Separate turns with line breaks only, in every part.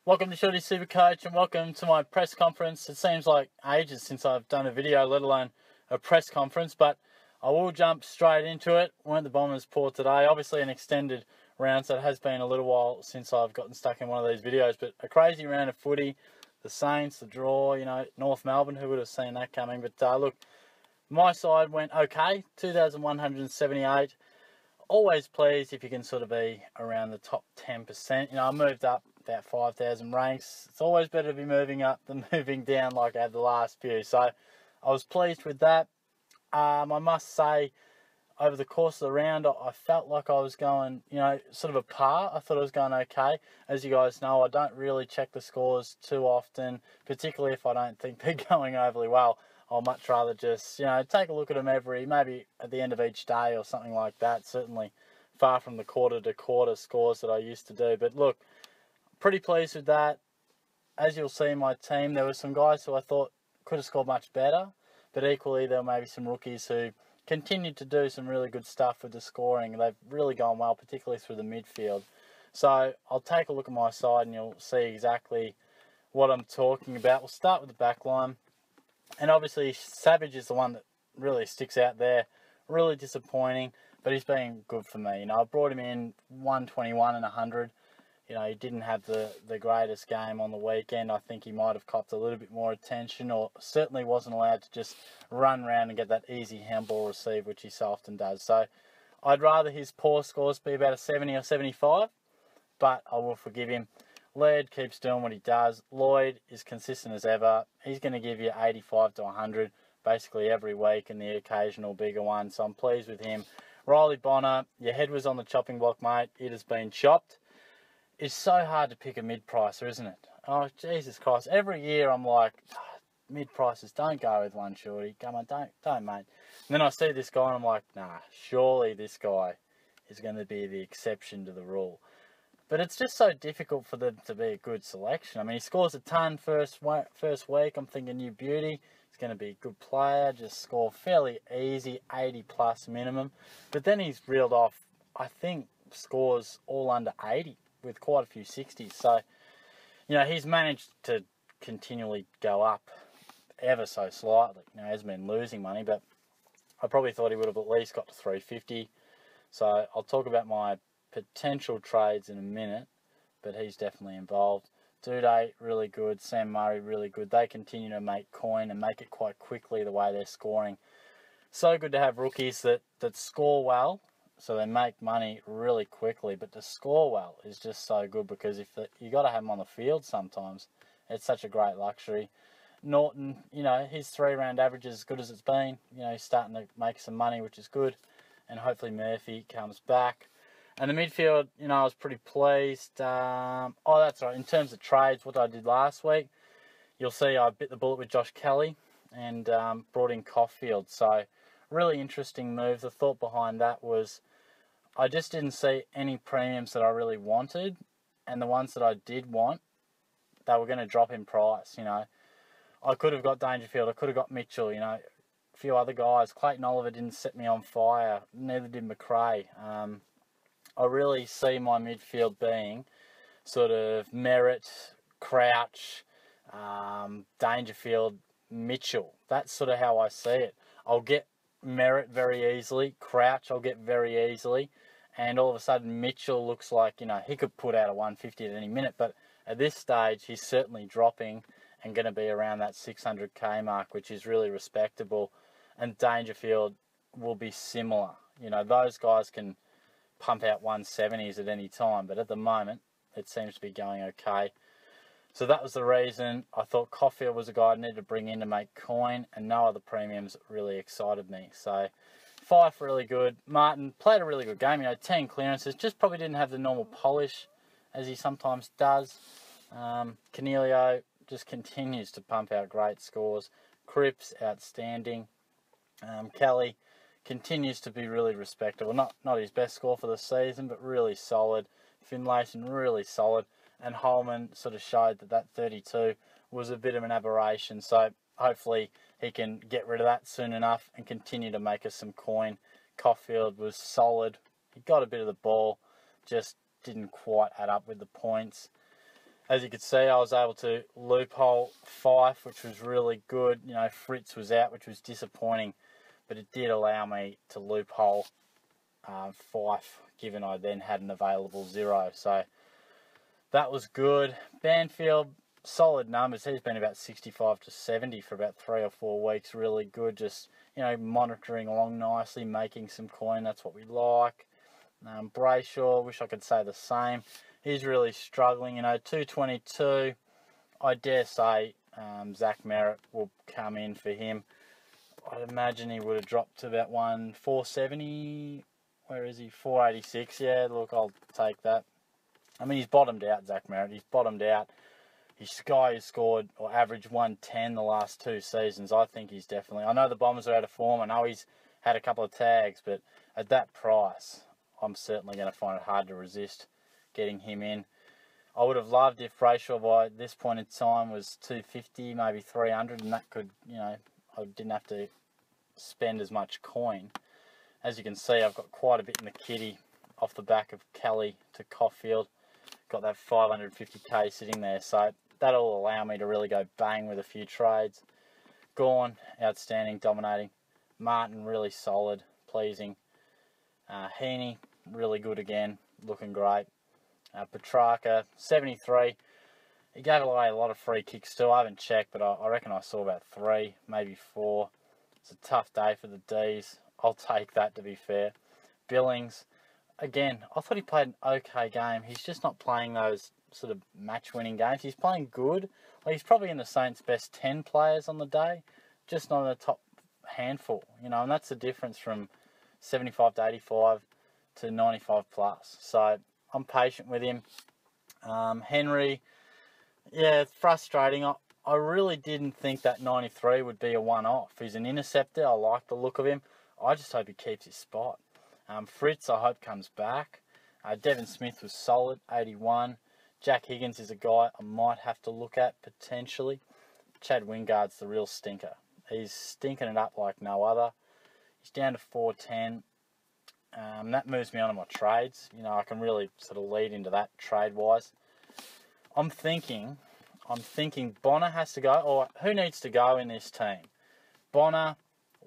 Welcome to Shorty SuperCoach and welcome to my press conference. It seems like ages since I've done a video, let alone a press conference, but I will jump straight into it. Weren't the Bombers poor today? Obviously an extended round, so it has been a little while since I've gotten stuck in one of these videos, but a crazy round of footy. The Saints, the draw, North Melbourne, who would have seen that coming? But look, my side went okay, 2,178. Always pleased if you can sort of be around the top 10%. I moved up about 5,000 ranks. It's always better to be moving up than moving down like I had the last few. So I was pleased with that. I must say, over the course of the round, I felt like I was going, sort of a par. I thought I was going okay. As you guys know, I don't really check the scores too often, particularly if I don't think they're going overly well. I'll much rather just, take a look at them maybe at the end of each day or something like that. Certainly far from the quarter-to-quarter scores that I used to do. But look, pretty pleased with that. As you'll see in my team, there were some guys who I thought could have scored much better. But equally, there were maybe some rookies who continued to do some really good stuff with the scoring. They've really gone well, particularly through the midfield. So I'll take a look at my side and you'll see exactly what I'm talking about. We'll start with the back line. And obviously, Savage is the one that really sticks out there. Really disappointing, but he's been good for me. I brought him in 121 and 100. He didn't have the greatest game on the weekend. I think he might have copped a little bit more attention, or certainly wasn't allowed to just run around and get that easy handball receive, which he so often does. So I'd rather his poor scores be about a 70 or 75, but I will forgive him. Laird keeps doing what he does. Lloyd is consistent as ever. He's going to give you 85 to 100 basically every week and the occasional bigger one, so I'm pleased with him. Riley Bonner, your head was on the chopping block, mate. It has been chopped. It's so hard to pick a mid-pricer, isn't it? Oh, Jesus Christ. Every year I'm like, mid-pricers, don't go with one, Shorty. Come on, don't, mate. And then I see this guy and I'm like, nah, surely this guy is going to be the exception to the rule. But it's just so difficult for them to be a good selection. I mean, he scores a ton first week. I'm thinking new beauty. He's going to be a good player. Just score fairly easy, 80-plus minimum. But then he's reeled off, I think, scores all under 80 with quite a few 60s. So, he's managed to continually go up ever so slightly. He hasn't been losing money, but I probably thought he would have at least got to 350. So I'll talk about my potential trades in a minute, but he's definitely involved. Duday, really good. Sam Murray, really good. They continue to make coin and make it quite quickly the way they're scoring. So good to have rookies that score well, so they make money really quickly. But to score well is just so good because you got to have them on the field sometimes. It's such a great luxury. Norton, his 3-round average is as good as it's been. He's starting to make some money, which is good. And hopefully Murphy comes back. And the midfield, I was pretty pleased. That's right. In terms of trades, what I did last week, you'll see I bit the bullet with Josh Kelly and brought in Caulfield. So, really interesting move. The thought behind that was I just didn't see any premiums that I really wanted. And the ones that I did want, they were going to drop in price, I could have got Dangerfield. I could have got Mitchell, a few other guys. Clayton Oliver didn't set me on fire. Neither did McRae. I really see my midfield being sort of Merritt, Crouch, Dangerfield, Mitchell. That's sort of how I see it. I'll get Merritt very easily. Crouch I'll get very easily. And all of a sudden Mitchell looks like, he could put out a 150 at any minute. But at this stage, he's certainly dropping and going to be around that 600k mark, which is really respectable. And Dangerfield will be similar. Those guys can pump out 170s at any time, but at the moment it seems to be going okay. So that was the reason I thought Caulfield was a guy I needed to bring in to make coin, and no other premiums really excited me. So Fife really good. Martin played a really good game, 10 clearances, just probably didn't have the normal polish as he sometimes does. Canelio just continues to pump out great scores. Cripps outstanding. Kelly continues to be really respectable. Not his best score for the season, but really solid. Finlayson, really solid. And Holman sort of showed that 32 was a bit of an aberration. So hopefully he can get rid of that soon enough and continue to make us some coin. Caulfield was solid. He got a bit of the ball, just didn't quite add up with the points. As you could see, I was able to loophole Fife, which was really good. You know, Fritz was out, which was disappointing, but it did allow me to loophole Fife, given I then had an available 0. So that was good. Banfield, solid numbers. He's been about 65 to 70 for about 3 or 4 weeks. Really good. Just, you know, monitoring along nicely, making some coin. That's what we like. Brayshaw, wish I could say the same. He's really struggling. You know, 222. I dare say Zach Merritt will come in for him. I'd imagine he would have dropped to about 470. Where is he? 486. Yeah, look, I'll take that. I mean, he's bottomed out, Zach Merritt. He's bottomed out. His guy has scored or averaged 110 the last 2 seasons. I think he's definitely... I know the Bombers are out of form. I know he's had a couple of tags, but at that price, I'm certainly going to find it hard to resist getting him in. I would have loved if Brayshaw by this point in time was 250, maybe 300, and that could, you know, I didn't have to spend as much coin. As you can see, I've got quite a bit in the kitty off the back of Kelly to Caulfield. Got that 550k sitting there, so that'll allow me to really go bang with a few trades. Gawn, outstanding, dominating. Martin, really solid, pleasing. Heaney, really good again, looking great. Petrarca, 73. He gave away a lot of free kicks too. I haven't checked, but I reckon I saw about 3, maybe 4. It's a tough day for the Ds. I'll take that, to be fair. Billings, again, I thought he played an okay game. He's just not playing those sort of match-winning games. He's playing good. Well, he's probably in the Saints' best 10 players on the day, just not in the top handful, you know, and that's the difference from 75 to 85 to 95 plus. So I'm patient with him. Henry, yeah, it's frustrating. I really didn't think that 93 would be a one-off. He's an interceptor. I like the look of him. I just hope he keeps his spot. Fritz, I hope, comes back. Devin Smith was solid, 81. Jack Higgins is a guy I might have to look at, potentially. Chad Wingard's the real stinker. He's stinking it up like no other. He's down to 410. That moves me on to my trades. You know, I can really sort of lead into that trade-wise. I'm thinking Bonner has to go, or who needs to go in this team? Bonner,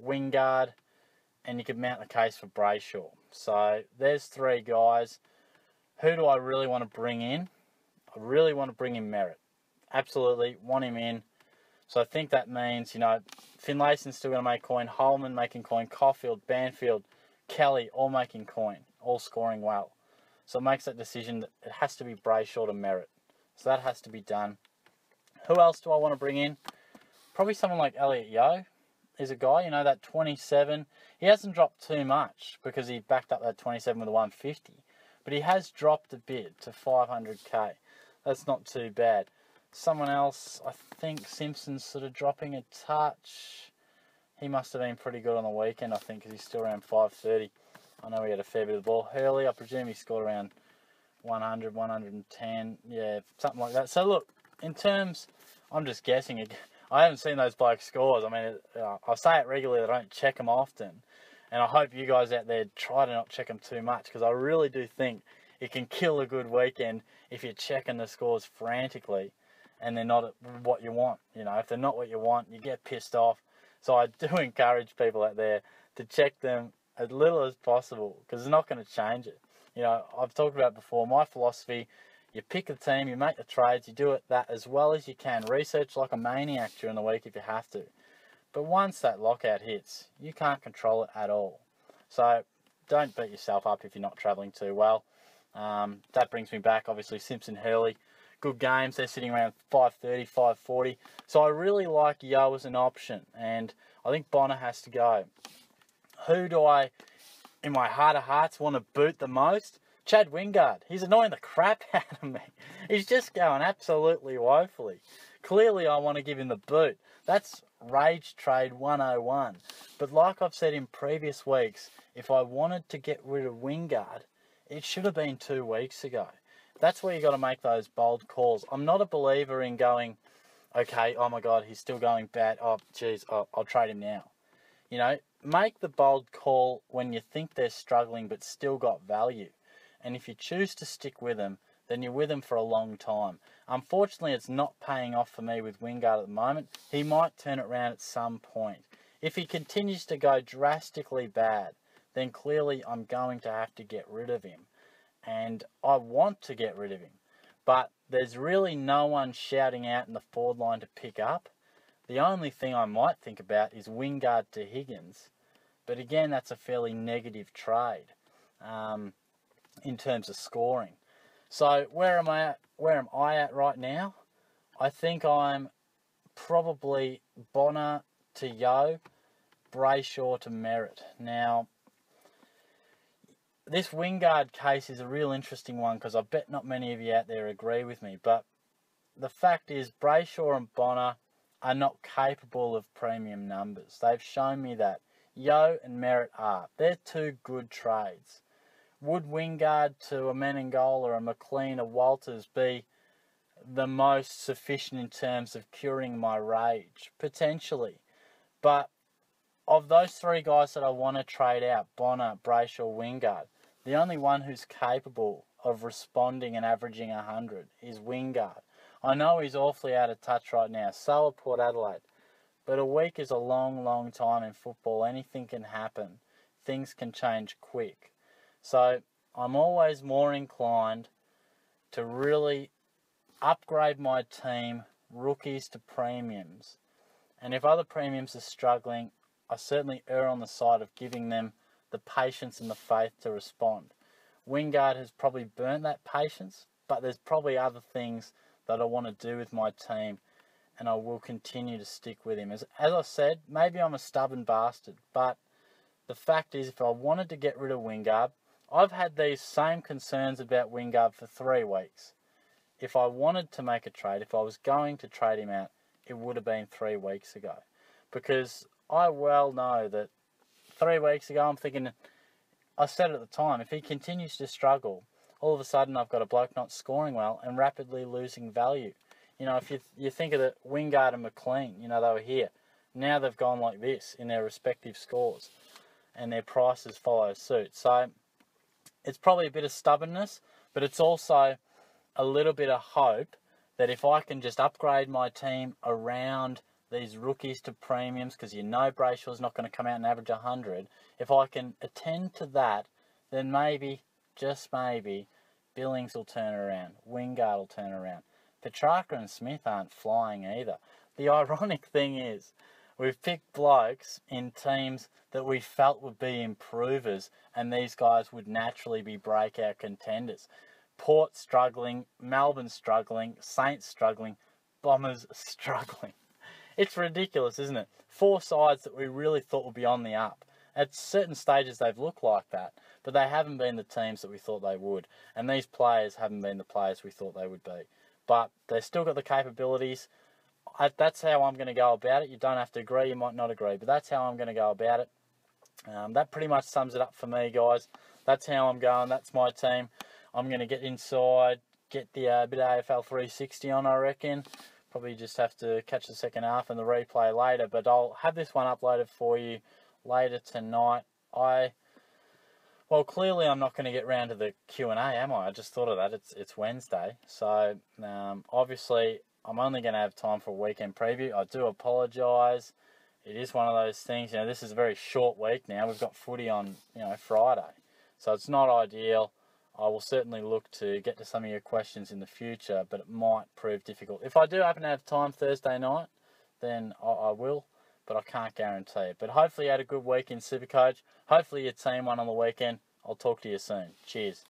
Wingard, and you could mount the case for Brayshaw. So there's 3 guys. Who do I really want to bring in? I really want to bring in Merritt. Absolutely want him in. So I think that means, you know, Finlayson's still going to make coin, Holman making coin, Caulfield, Banfield, Kelly, all making coin, all scoring well. So it makes that decision that it has to be Brayshaw to Merritt. So that has to be done. Who else do I want to bring in? Probably someone like Elliot Yeo is a guy, you know, that 27. He hasn't dropped too much because he backed up that 27 with a 150. But he has dropped a bit to 500k. That's not too bad. Someone else, I think Simpson's sort of dropping a touch. He must have been pretty good on the weekend, I think, because he's still around 530. I know he had a fair bit of the ball. Hurley, I presume he scored around 100, 110. Yeah, something like that. So, look, in terms, I'm just guessing. I haven't seen those blokes' scores. I mean, I say it regularly. I don't check them often. And I hope you guys out there try to not check them too much, because I really do think it can kill a good weekend if you're checking the scores frantically and they're not what you want. You know, if they're not what you want, you get pissed off. So I do encourage people out there to check them as little as possible, because it's not going to change it. You know, I've talked about before, my philosophy, you pick a team, you make the trades, you do it that as well as you can. Research like a maniac during the week if you have to. But once that lockout hits, you can't control it at all. So don't beat yourself up if you're not travelling too well. That brings me back, obviously, Simpson, Hurley. Good games. They're sitting around 530, 540. So I really like Yo as an option. And I think Bonner has to go. Who do I, in my heart of hearts, want to boot the most? Chad Wingard. He's annoying the crap out of me. He's just going absolutely woefully. Clearly, I want to give him the boot. That's Rage Trade 101. But like I've said in previous weeks, if I wanted to get rid of Wingard, it should have been 2 weeks ago. That's where you got to make those bold calls. I'm not a believer in going, okay, oh my God, he's still going bad. Oh, geez, I'll trade him now. You know, make the bold call when you think they're struggling but still got value. And if you choose to stick with them, then you're with him for a long time. Unfortunately, it's not paying off for me with Wingard at the moment. He might turn it around at some point. If he continues to go drastically bad, then clearly I'm going to have to get rid of him. And I want to get rid of him. But there's really no one shouting out in the forward line to pick up. The only thing I might think about is Wingard to Higgins. But again, that's a fairly negative trade in terms of scoring. So where am I at right now? I think I'm probably Bonner to Yo, Brayshaw to Merritt. Now, this Wingard case is a real interesting one because I bet not many of you out there agree with me. But the fact is, Brayshaw and Bonner are not capable of premium numbers. They've shown me that. Yo and Merritt are. They're two good trades. Would Wingard to a Menengola, a McLean, a Walters be the most sufficient in terms of curing my rage? Potentially. But of those three guys that I want to trade out, Bonner, Brayshaw, Wingard, the only one who's capable of responding and averaging 100 is Wingard. I know he's awfully out of touch right now. So are Port Adelaide. But a week is a long, long time in football. Anything can happen. Things can change quick. So I'm always more inclined to really upgrade my team, rookies to premiums. And if other premiums are struggling, I certainly err on the side of giving them the patience and the faith to respond. Wingard has probably burnt that patience, but there's probably other things that I want to do with my team, and I will continue to stick with him. As I said, maybe I'm a stubborn bastard, but the fact is, if I wanted to get rid of Wingard, I've had these same concerns about Wingard for 3 weeks. If I wanted to make a trade, if I was going to trade him out, it would have been 3 weeks ago. Because I well know that 3 weeks ago, I'm thinking, I said at the time, if he continues to struggle, all of a sudden I've got a bloke not scoring well and rapidly losing value. You know, if you think of the Wingard and McLean, you know, they were here. Now they've gone like this in their respective scores, and their prices follow suit. So it's probably a bit of stubbornness, but it's also a little bit of hope that if I can just upgrade my team around these rookies to premiums, because you know Brayshaw's not going to come out and average 100, if I can attend to that, then maybe, just maybe, Billings will turn around, Wingard will turn around. Petrarca and Smith aren't flying either. The ironic thing is, we've picked blokes in teams that we felt would be improvers, and these guys would naturally be breakout contenders. Port struggling, Melbourne struggling, Saints struggling, Bombers struggling. It's ridiculous, isn't it? 4 sides that we really thought would be on the up. At certain stages they've looked like that, but they haven't been the teams that we thought they would. And these players haven't been the players we thought they would be. But they've still got the capabilities. That's how I'm going to go about it. You don't have to agree, you might not agree, but that's how I'm going to go about it. That pretty much sums it up for me, guys. That's how I'm going. That's my team. I'm going to get inside, get the bit of AFL 360 on, I reckon. Probably just have to catch the second half and the replay later, but I'll have this one uploaded for you later tonight. Well, clearly I'm not going to get round to the Q&A, am I? I just thought of that. It's Wednesday. So, obviously, I'm only going to have time for a weekend preview. I do apologise. It is one of those things, you know, this is a very short week now. We've got footy on, you know, Friday. So it's not ideal. I will certainly look to get to some of your questions in the future, but it might prove difficult. If I do happen to have time Thursday night, then I will, but I can't guarantee it. But hopefully you had a good week in SuperCoach. Hopefully your team won on the weekend. I'll talk to you soon. Cheers.